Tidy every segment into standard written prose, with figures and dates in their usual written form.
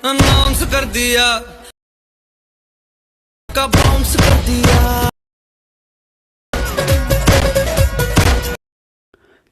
Announce कर दिया का bounce कर दिया।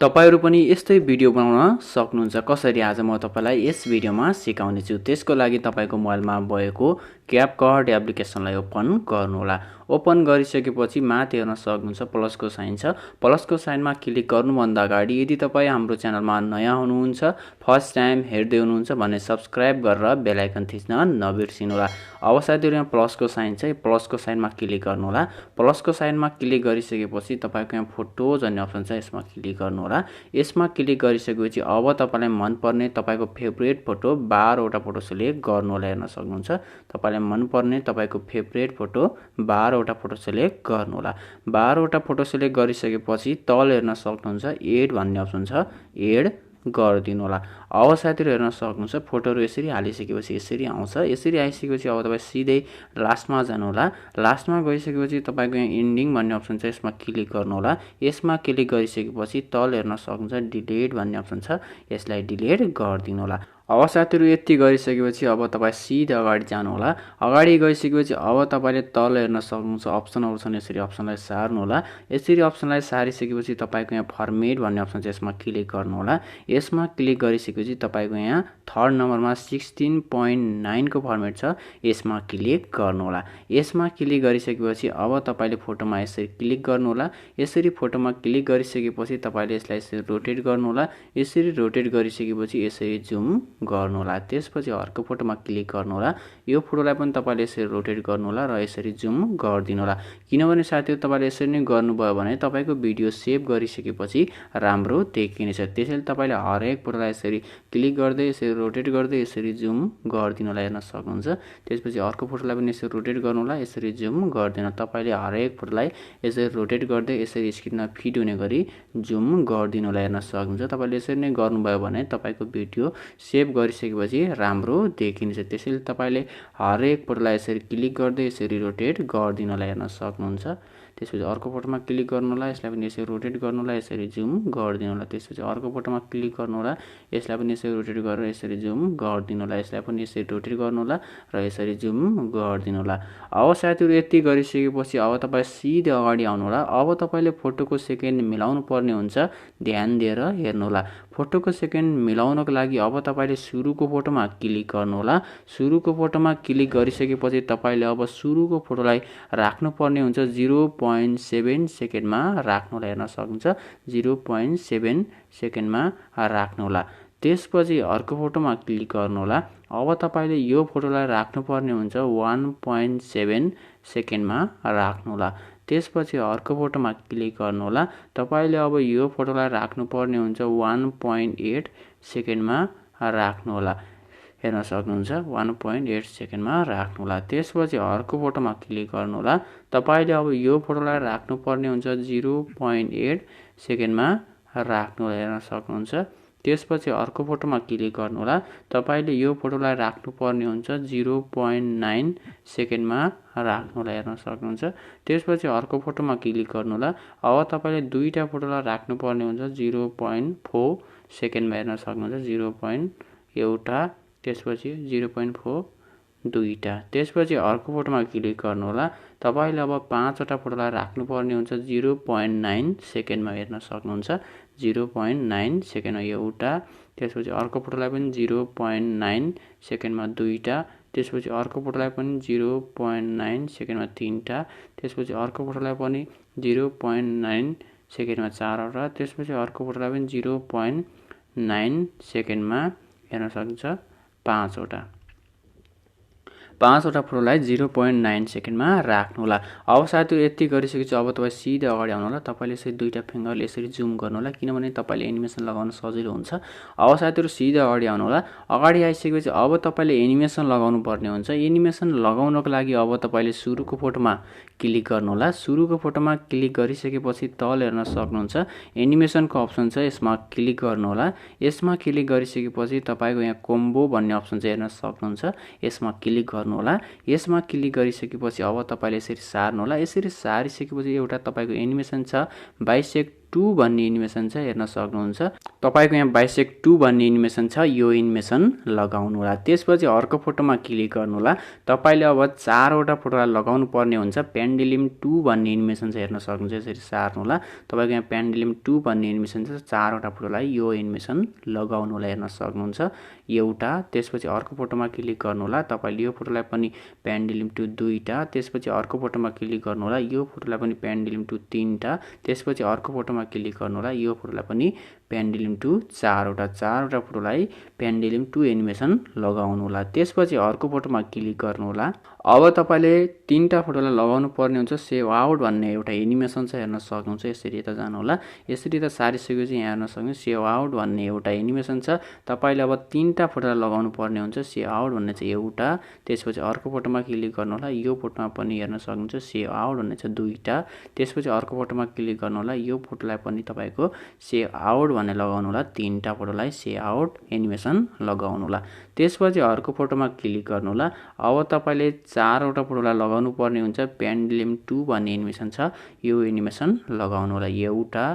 तपाईहरु पनि यस्तै भिडियो बनाउन सक्नुहुन्छ। कसरी आज म तपाईलाई यस भिडियोमा सिकाउने छु। त्यसको लागि तपाईको मोबाइलमा भएको क्यापकट एप्लिकेसनलाई ओपन गर्नुहोला। ओपन गरिसकेपछि माथि हेर्न सक्नुहुन्छ प्लसको साइन छ। प्लसको साइनमा क्लिक गर्नुभन्दा अगाडि यदि तपाई हाम्रो च्यानलमा नयाँ हुनुहुन्छ, फर्स्ट टाइम हेर्दै हुनुहुन्छ भने सब्स्क्राइब गरेर बेल आइकन थिच्न नबिर्सिनुहोला। अब साथीहरु यहाँ प्लसको साइन छ, प्लसको साइनमा क्लिक गर्नुहोला। प्लसको साइनमा क्लिक गरिसकेपछि तपाईको यहाँ फोटोज भन्ने अप्सन छ, यसमा क्लिक गर्नुहोला। यसमा क्लिक गरिसकेपछि अब तपाईलाई मन पर्ने तपाईको फेभरेट फोटो 12 वटा फोटो सिलेक्ट गर्नुहोला। हेर्न सक्नुहुन्छ तपाईलाई मन पर्ने तपाईको फेभरेट फोटो 12 वटा फोटो सिलेक्ट गर्नुहोला। 12 वटा फोटो सिलेक्ट गरिसकेपछि तल हेर्न सक्नुहुन्छ एड भन्ने अप्सन छ, एड गरिदिनु होला। अब साथीहरु हेर्न सक्नुहुन्छ फोटोहरु यसरी हालिसकेपछि यसरी आउँछ। यसरी आइसकेपछि अब तपाई सिधै लास्टमा जानु होला। लास्टमा गइसकेपछि तपाईको यहाँ एन्डिङ भन्ने अप्सन छ, यसमा क्लिक गर्नु होला। यसमा क्लिक गरिसकेपछि तल हेर्न सक्नुहुन्छ डिलिट भन्ने अप्सन छ, यसलाई डिलिट गरिदिनु होला। अब साथीहरु यति गरिसकेपछि अब तपाई सिधै अगाडि जानु होला। अगाडि गइसकेपछि अब तपाईले तल हेर्न सक्नुहुन्छ अप्सनहरु छन्, यसरी अप्सनलाई सार्नु होला। यसरी अप्सनलाई सारिसकेपछि तपाईको यहाँ फर्मेट भन्ने अप्सन छ, यसमा क्लिक गर्नु होला। यसमा क्लिक गरिसकेपछि तपाईको यहाँ थर्ड नम्बरमा 16.9 को फर्मेट छ, यसमा क्लिक गर्नु होला। यसमा क्लिक गरिसकेपछि अब तपाईले फोटोमा यसरी क्लिक गर्नु होला। यसरी फोटोमा क्लिक गरिसकेपछि तपाईले यसलाई यसरी रोटेट गर्नु होला। यसरी रोटेट गरिसकेपछि यसरी जुम गर्नु होला। त्यसपछि अर्को फोटोमा क्लिक गर्नु होला। यो फोटोलाई पनि तपाईले यसरी रोटेट गर्नु होला र यसरी जुम गरिदिनु होला। किनभने साथीहरु तपाईले यसरी नै गर्नुभयो भने तपाईको भिडियो सेभ गरिसकेपछि राम्रो देखिनेछ। त्यसैले तपाईले हरेक फोटोलाई यसरी क्लिक गर्दै यसरी रोटेट गर्दै यसरी जुम गरिदिनु होला। हेर्न सक्नुहुन्छ। त्यसपछि अर्को फोटोलाई पनि यसरी रोटेट गर्नु होला, यसरी जुम गरिदिनु। तपाईले हरेक फोटोलाई यसरी रोटेट गर्दै यसरी स्क्रिनमा फिट हुने गरी जुम गरिदिनु होला। हेर्न सक्नुहुन्छ। तपाईले यसरी नै गर्नुभयो भने तपाईको भिडियो सेभ गरिसकेपछि राम्रो देखिन्छ। त्यसैले तपाईले हरेक फोटोलाई यसरी क्लिक गर्दै यसरी रोटेट गरिदिनु होला। हेर्न सक्नुहुन्छ। त्यसपछि अर्को फोटोमा क्लिक गर्नु होला, यसलाई पनि यसरी रोटेट गर्नु होला, यसरी जुम गरिदिनु होला। त्यसपछि अर्को फोटोमा क्लिक गर्नु होला, यसलाई पनि यसरी रोटेट गरेर यसरी जुम गरिदिनु होला। यसलाई पनि यसरी रोटेट गर्नु होला र यसरी जुम गरिदिनु होला। अब साथीहरु यति गरिसकेपछि अब तपाई सिधै अगाडि आउनु होला। अब तपाईले फोटोको सेकेन्ड मिलाउनु पर्ने हुन्छ, ध्यान दिएर हेर्नु होला। फोटोको सेकेन्ड मिलाउनको लागि अब तपाईले सुरुको फोटोमा क्लिक गर्नु होला। सुरुको फोटोमा क्लिक गरिसकेपछि तपाईले अब सुरुको फोटोलाई राख्नु पर्ने हुन्छ 0.7 सेकेन्डमा राख्नु होला। हेर्न सक्नुहुन्छ 0.7 सेकेन्डमा राख्नु होला। त्यसपछि अर्को फोटोमा क्लिक गर्नु होला। अब तपाईले यो फोटोलाई राख्नु पर्ने हुन्छ 1.7 सेकेन्डमा राख्नु होला। त्यसपछि अर्को फोटोमा क्लिक गर्नु होला। तपाईले अब यो फोटोलाई राख्नु पर्ने हुन्छ 1.8 सेकेन्डमा राख्नु होला। हेर्न सक्नुहुन्छ 1.8 सेकेन्डमा राख्नु होला। त्यसपछि अर्को फोटोमा क्लिक गर्नु होला। तपाईले अब यो फोटोलाई राख्नु पर्ने हुन्छ 0.8 सेकेन्डमा राख्नु होला। हेर्न सक्नुहुन्छ। त्यसपछि अर्को फोटोमा क्लिक गर्नु होला। तपाईले यो फोटोलाई राख्नु पर्ने हुन्छ 0.9 सेकेन्डमा राख्नु होला। हेर्न सक्नुहुन्छ। त्यसपछि अर्को फोटोमा क्लिक गर्नु होला। अब तपाईले दुईटा फोटोलाई राख्नु पर्ने हुन्छ 0.4 सेकेन्डमा। हेर्न सक्नुहुन्छ 0.1 त्यसपछि 0.4 दुईटा। त्यसपछि अर्को फोटोमा क्लिक गर्नु होला। तपाईले अब 5 वटा फोटोलाई राख्नु पर्ने हुन्छ 0.9 सेकेन्डमा। हेर्न सक्नुहुन्छ 0.9 सेकेन्डमा एउटा। त्यसपछि अर्को फोटोलाई पनि 0.9 सेकेन्डमा दुईटा। त्यसपछि अर्को फोटोलाई पनि 0.9 सेकेन्डमा तीनटा। त्यसपछि अर्को फोटोलाई पनि 0.9 सेकेन्डमा 4 वटा। त्यसपछि अर्को फोटोलाई पनि 0.9 सेकेन्डमा हेर्न सक्नुहुन्छ 5 वटा। 5 वटा फोटोलाई 0.9 सेकेन्डमा राख्नु होला। अब साथीहरु यति गरिसकेपछि अब तपाई सिधै अगाडि आउनु होला। तपाईले यसरी दुईटा फिंगरले यसरी जुम गर्नु होला, किनभने तपाईले एनिमेसन लगाउन सजिलो हुन्छ। अब साथीहरु सिधै अगाडि आउनु होला। अगाडि आइसकेपछि अब तपाईले एनिमेसन लगाउनु पर्ने हुन्छ। एनिमेसन लगाउनको लागि अब तपाईले सुरुको फोटोमा क्लिक गर्नु होला। सुरुको फोटोमा क्लिक गरिसकेपछि तल हेर्न सक्नुहुन्छ एनिमेसनको अप्सन छ, यसमा क्लिक गर्नु होला। यसमा क्लिक गरिसकेपछि तपाईको यहाँ कोम्बो भन्ने अप्सन छ, हेर्न सक्नुहुन्छ। यसमा क्लिक गर्नु होला। यसमा क्लिक गरिसकेपछि अब तपाईले यसरी सार्नु होला। यसरी सारिसकेपछि एउटा तपाईको एनिमेसन छ बाइसेक्ट 2 भन्ने एनिमेसन छ हेर्न सक्नुहुन्छ। तपाईको यहाँ बाइसेक्ट 2 भन्ने एनिमेसन छ, यो एनिमेसन लगाउनु होला। त्यसपछि अर्को फोटोमा क्लिक गर्नु होला। तपाईले अब 4 वटा फोटोलाई लगाउनु पर्ने हुन्छ। पेन्डुलम 2 भन्ने एनिमेसन छ हेर्न सक्नुहुन्छ, यसरी सार्नु होला। तपाईको यहाँ पेन्डुलम 2 भन्ने एनिमेसन छ, 4 वटा फोटोलाई यो एनिमेसन लगाउनु होला हेर्न सक्नुहुन्छ। एउटा, त्यसपछि अर्को फोटोमा क्लिक गर्नु होला। तपाईले यो फोटोलाई पनि पेन्डुलम 2 दुईटा, त्यसपछि अर्को फोटोमा क्लिक गर्नु होला। यो फोटोलाई पनि पेन्डुलम 2 तीनटा, त्यसपछि अर्को फोटोमा क्लिक गर्नु होला। यो फोटोलाई पनि पेन्डुलम 2 चारवटा, 4वटा फोटोलाई पेन्डुलम 2 एनिमेसन लगाउनु होला। त्यसपछि अर्को फोटोमा क्लिक गर्नु होला। अब तपाईले 3टा फोटोलाई लगाउनु पर्ने हुन्छ। सेभ आउट भन्ने एउटा एनिमेसन छ हेर्न सक्नुहुन्छ, यसरी यता जानु होला। यसरी त सारिसकेपछि यहाँ हेर्न सक्नुहुन्छ सेभ आउट भन्ने एउटा एनिमेसन छ। तपाईले अब 3टा फोटोलाई लगाउनु पर्ने हुन्छ। सेभ आउट भन्ने चाहिँ एउटा, त्यसपछि अर्को फोटोमा क्लिक गर्नु होला। यो फोटोमा पनि हेर्न सक्नुहुन्छ सेभ आउट भन्ने चाहिँ दुईटा, त्यसपछि अर्को फोटोमा क्लिक गर्नु होला। यो फोटोलाई पनि तपाईको सेभ आउट भन्ने लगाउनु होला। 3टा फोटोलाई सेभ आउट एनिमेसन लगाउनु होला। त्यसपछि अर्को फोटोमा क्लिक गर्नु होला। अब तपाईले 4वटा फोटोलाई लगाउनु पर्ने हुन्छ। पेन्डुलम 2 भन्ने एनिमेसन छ, यो एनिमेसन लगाउनु होला। एउटा,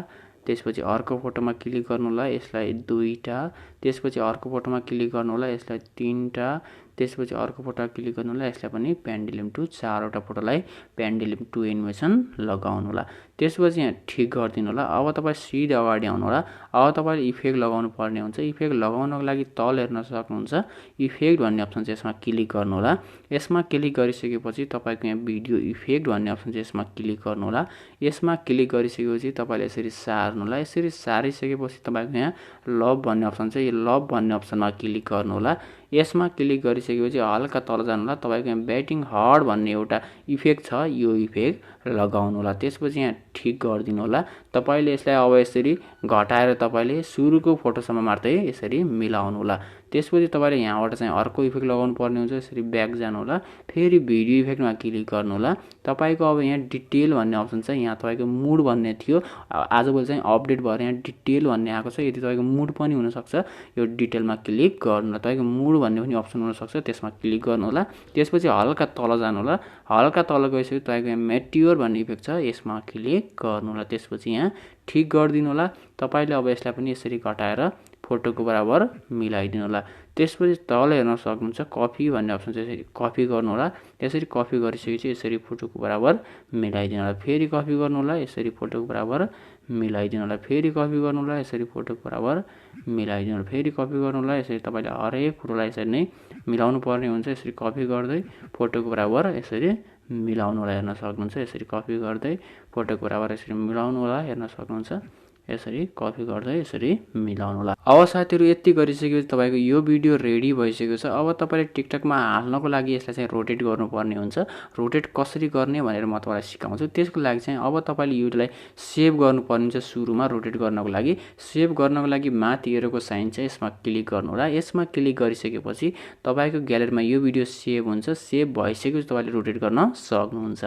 त्यसपछि अर्को फोटोमा क्लिक गर्नु होला, यसलाई दुईटा, त्यसपछि अर्को फोटोमा क्लिक गर्नु होला, यसलाई तीनटा, त्यसपछि अर्को फोटोमा क्लिक गर्नु होला, यसलाई पनि पेन्डुलम 2 चारवटा फोटोलाई पेन्डुलम 2 एनिमेसन लगाउनु होला। त्यसपछि यहाँ ठिक गरिदिनु होला। अब तपाईँ सिधै अगाडि आउनु होला। अब तपाईले इफेक्ट लगाउनु पर्ने हुन्छ। इफेक्ट लगाउनको लागि तल हेर्न सक्नुहुन्छ इफेक्ट भन्ने अप्सन छ, यसमा क्लिक गर्नु होला। यसमा क्लिक गरिसकेपछि तपाईको यहाँ भिडियो इफेक्ट भन्ने अप्सन छ, यसमा क्लिक गर्नु होला। यसमा क्लिक गरिसकेपछि तपाईले यसरी सार्नु होला। यसरी सारिसकेपछि तपाईको यहाँ लभ भन्ने अप्सन छ, यो लभ भन्ने अप्सनमा क्लिक गर्नु होला। यसमा क्लिक गरिसकेपछि हल्का तल जानु होला। तपाईको यहाँ ब्याटिङ हार्ड भन्ने एउटा इफेक्ट छ, यो इफेक्ट लगाउनु होला। त्यसपछि यहाँ ठिक गरिदिनु होला। तपाईले यसलाई अब यसरी घटाएर तपाईले सुरुको फोटोसम्म मात्रै यसरी मिलाउनु होला। त्यसपछि तपाईले यहाँबाट चाहिँ अर्को इफेक्ट लगाउनु पर्ने हुन्छ। यसरी ब्याक जानु होला, फेरि भिडियो इफेक्टमा क्लिक गर्नु होला। तपाईको अब यहाँ डिटेल भन्ने अप्सन छ, यहाँ तपाईको मुड भन्ने थियो, आजभोलि चाहिँ अपडेट भएर यहाँ डिटेल भन्ने आएको छ। यदि तपाईको मुड पनि हुन सक्छ, यो डिटेलमा क्लिक गर्नु होला। तपाईको मुड भन्ने पनि अप्सन हुन सक्छ, त्यसमा क्लिक गर्नु होला। त्यसपछि हल्का तल जानु होला। हल्का तल गएपछि तपाईको यहाँ मेट्योर भन्ने इफेक्ट छ, यसमा क्लिक गर्नु होला। त्यसपछि यहाँ ठिक गरिदिनु होला। तपाईले अब यसलाई पनि यसरी घटाएर फोटोको बराबर मिलाइदिनु होला। त्यसपछि तल हेर्न सक्नुहुन्छ कपी भन्ने अप्सन छ, यसरी कपी गर्नु होला। यसरी कपी गरिसकेपछि यसरी फोटोको बराबर मिलाइदिनु होला। फेरि कपी गर्नु होला, यसरी फोटोको बराबर मिलाइदिनु होला। फेरि कपी गर्नु होला, यसरी फोटोको बराबर मिलाइदिनु होला। फेरि कपी गर्नु होला। यसरी तपाईले हरेक फोटोलाई यसरी नै मिलाउनु पर्ने हुन्छ। यसरी कपी गर्दै फोटोको बराबर यसरी मिलाउनु होला, हेर्न सक्नुहुन्छ। यसरी कपी गर्दै फोटोको बराबर यसरी मिलाउनु होला, हेर्न सक्नुहुन्छ। यसरी कपी गर्दै यसरी मिलाउनु होला। अब साथीहरु यति गरिसकेपछि तपाईको यो भिडियो रेडी भइसकेको छ। अब तपाईले टिकटकमा हाल्नको लागि यसलाई चाहिँ रोटेट गर्नुपर्ने हुन्छ। रोटेट कसरी गर्ने भनेर म तपाईलाई सिकाउँछु। त्यसको लागि चाहिँ अब तपाईले योलाई सेभ गर्नुपर्ने हुन्छ। सुरुमा रोटेट गर्नको लागि सेभ गर्नको लागि माथि एरोको साइन छ, यसमा क्लिक गर्नु होला। यसमा क्लिक गरिसकेपछि तपाईको ग्यालरीमा यो भिडियो सेभ हुन्छ। सेभ भइसकेपछि तपाईले रोटेट गर्न सक्नुहुन्छ।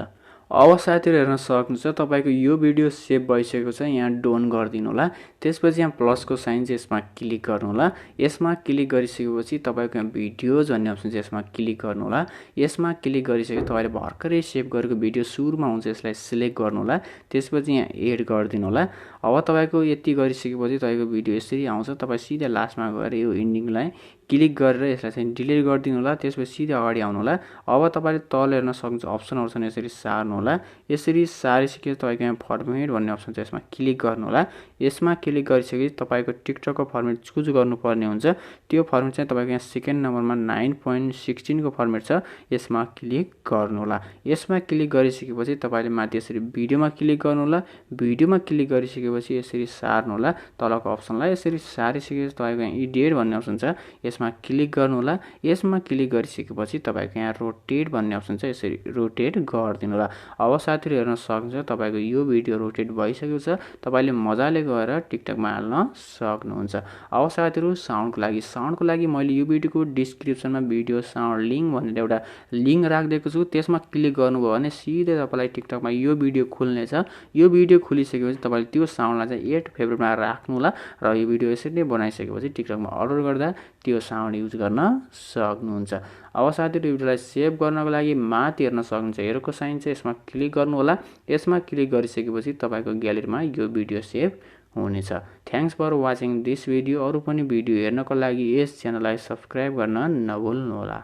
अब साथीहरु हेर्न सक्नुहुन्छ तपाईको यो भिडियो सेभ भइसकेको छ। यहाँ डन गरिदिनु होला। त्यसपछि यहाँ प्लसको साइन छ, यसमा क्लिक गर्नु होला। यसमा क्लिक गरिसकेपछि तपाईको यहाँ भिडियोज भन्ने अप्सन छ, यसमा क्लिक गर्नु होला। यसमा क्लिक गरिसकेपछि तपाईले भर्खरै सेभ गरेको भिडियो सुरुमा हुन्छ, यसलाई सिलेक्ट गर्नु होला। त्यसपछि यहाँ एड गरिदिनु होला। अब तपाईको यति गरिसकेपछि तपाईको भिडियो यसरी आउँछ। तपाई सिधै लास्टमा गएर यो एन्डिङलाई क्लिक गरेर यसलाई चाहिँ डिलिट गरिदिनु होला। त्यसपछि सिधै अगाडि आउनु होला। अब तपाईले तल हेर्न सक्नुहुन्छ अप्सनहरु छन्, यसरी सार्नु होला। यसरी सारिसकेपछि तपाईको यहाँ फर्मेट भन्ने अप्सन छ, यसमा क्लिक गर्नु होला। यसमा क्लिक गरिसकेपछि तपाईको टिकटकको फर्मेट चुज गर्नुपर्ने हुन्छ। त्यो फर्मेट चाहिँ तपाईको यहाँ सेकेन्ड नम्बरमा 9.16 को फर्मेट छ, यसमा क्लिक गर्नु होला। यसमा क्लिक गरिसकेपछि तपाईले माथि यसरी भिडियोमा क्लिक गर्नु होला। भिडियोमा क्लिक गरिसकेपछि यसरी सार्नु होला तलको अप्सनलाई। यसरी सारिसकेपछि तपाईको यहाँ एडिट भन्ने अप्सन छ, यसमा क्लिक गर्नु होला। यसमा क्लिक गरिसकेपछि तपाईको यहाँ रोटेट भन्ने अप्सन छ, यसरी रोटेट गरिदिनु होला। अब साथीहरु हेर्न सक्नुहुन्छ तपाईको यो भिडियो रोटेट भइसकेको छ। तपाईले मजाले गएर टिकटकमा हाल्न सक्नुहुन्छ। अब साथीहरु साउन्डको लागि मैले यो भिडियोको डिस्क्रिप्सनमा भिडियो साउन्ड लिंक भनेर एउटा लिंक राखिदिएको छु। त्यसमा क्लिक गर्नुभयो भने सिधै तपाईलाई टिकटकमा यो भिडियो खुल्नेछ। यो भिडियो खुलिसकेपछि तपाईले त्यो साउन्डलाई चाहिँ 8 फेभरेटमा राख्नु होला र यो भिडियो यसरी नै बनाइसकेपछि टिकटकमा अपलोड गर्दा त्यो साउन्ड युज गर्न सक्नुहुन्छ। अब साथीहरु यो भिडियोलाई सेभ गर्नको लागि माथि हेर्न सक्नुहुन्छ एरोको साइन छ, यसमा क्लिक गर्नु होला। यसमा क्लिक गरिसकेपछि तपाईको ग्यालेरीमा यो भिडियो सेभ हुनेछ। Thanks for watching this video. अरु पनि भिडियो हेर्नको लागि यस च्यानललाई सब्स्क्राइब गर्न नभुल्नु होला।